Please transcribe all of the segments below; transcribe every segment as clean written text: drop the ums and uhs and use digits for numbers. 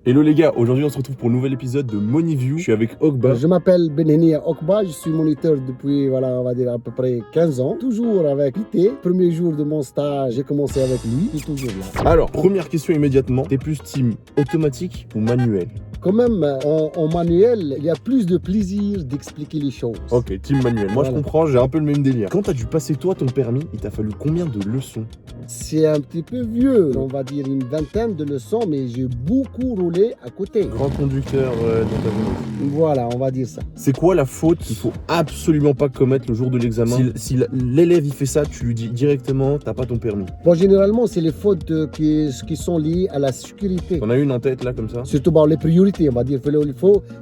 Hello les gars, aujourd'hui on se retrouve pour un nouvel épisode de Moneyview. Je suis avec Ogba. Je m'appelle Benheni Okba, je suis moniteur depuis, on va dire à peu près 15 ans. Toujours avec PT. Premier jour de mon stage, j'ai commencé avec lui, il est toujours là. Alors, première question immédiatement, t'es plus team automatique ou manuel? Quand même, en manuel, il y a plus de plaisir d'expliquer les choses. Ok, team manuel. Moi Voilà. je comprends, j'ai un peu le même délire. Quand t'as dû passer toi ton permis, il t'a fallu combien de leçons? C'est un petit peu vieux, on va dire une vingtaine de leçons, mais j'ai beaucoup roulé à côté. Grand conducteur dans ta vie. Voilà, on va dire ça. C'est quoi la faute qu'il faut absolument pas commettre le jour de l'examen? Si l'élève il fait ça, tu lui dis directement, t'as pas ton permis. Bon, généralement, c'est les fautes qui sont liées à la sécurité. T'en as une en tête là comme ça? Surtout les priorités, on va dire.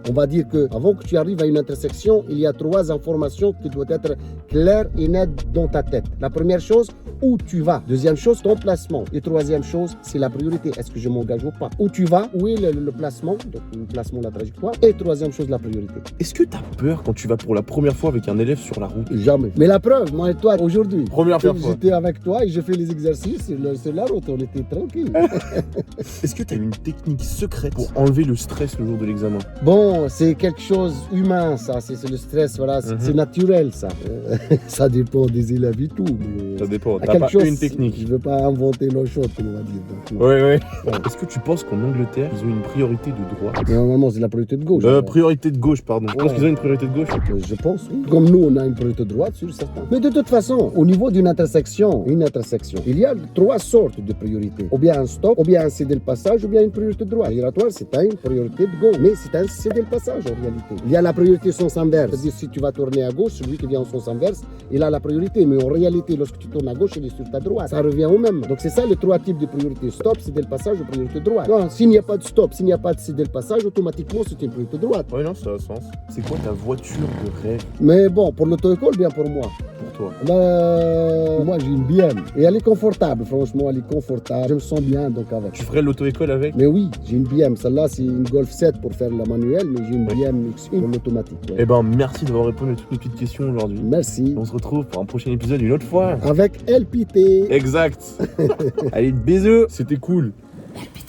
On va dire que avant que tu arrives à une intersection, il y a 3 informations qui doivent être claires et nettes dans ta tête. La première chose, où tu vas. Deuxième chose, ton placement. Et troisième chose, c'est la priorité. Est-ce que je m'engage ou pas? Où tu vas? Où est le placement? Donc le placement, la trajectoire. Et troisième chose, la priorité. Est-ce que t'as peur quand tu vas pour la première fois avec un élève sur la route? Jamais. Mais la preuve, moi et toi, aujourd'hui. Première fois. J'étais avec toi et j'ai fait les exercices sur la route. On était tranquille. Est-ce que tu as une technique secrète pour enlever le stress le jour de l'examen? Bon, c'est quelque chose humain, ça. C'est le stress, voilà. C'est naturel, ça. Ça dépend des élèves et tout. Mais Ça dépend. à T'as quelque pas chose, une technique. Je ne veux pas inventer l'eau chaude, comme on va dire. Donc, Ouais. Est-ce que tu penses qu'en Angleterre, ils ont une priorité de droite? mais normalement, c'est la priorité de gauche. Priorité de gauche, pardon. Je pense qu'ils ont une priorité de gauche. Je pense, oui. Comme nous, on a une priorité de droite, sur certains. Mais de toute façon, au niveau d'une intersection, il y a 3 sortes de priorités. Ou bien un stop, ou bien un céder le passage, ou bien une priorité de droite. L'aératoire, c'est une priorité de gauche, mais c'est un céder le passage en réalité. Il y a la priorité sens inverse. C'est-à-dire, si tu vas tourner à gauche, celui qui vient en sens inverse, il a la priorité. Mais en réalité, lorsque tu tournes à gauche, il est sur ta droite. Ça revient au même. Donc c'est ça les 3 types de priorités. Stop, céder le passage ou priorité de droite. Non, s'il n'y a pas de stop, s'il n'y a pas de céder le passage, automatiquement, c'est une priorité de droite. Ouais, non, ça a sens. C'est quoi ta voiture de rêve Mais bon, pour l'auto-école, bien pour moi. pour toi? Moi, j'ai une BM. Et elle est confortable, franchement, elle est confortable. Je me sens bien, donc avec. Tu ferais l'auto-école avec? Mais oui, j'ai une BM. Celle-là, c'est une Golf 7 pour faire la manuelle, mais j'ai une BM X1 pour l'automatique. Ouais. Eh ben, merci d'avoir répondu à toutes mes petites questions aujourd'hui. Merci. On se retrouve pour un prochain épisode une autre fois. Avec LPT. Exact. Allez, bisous. C'était cool. LPT.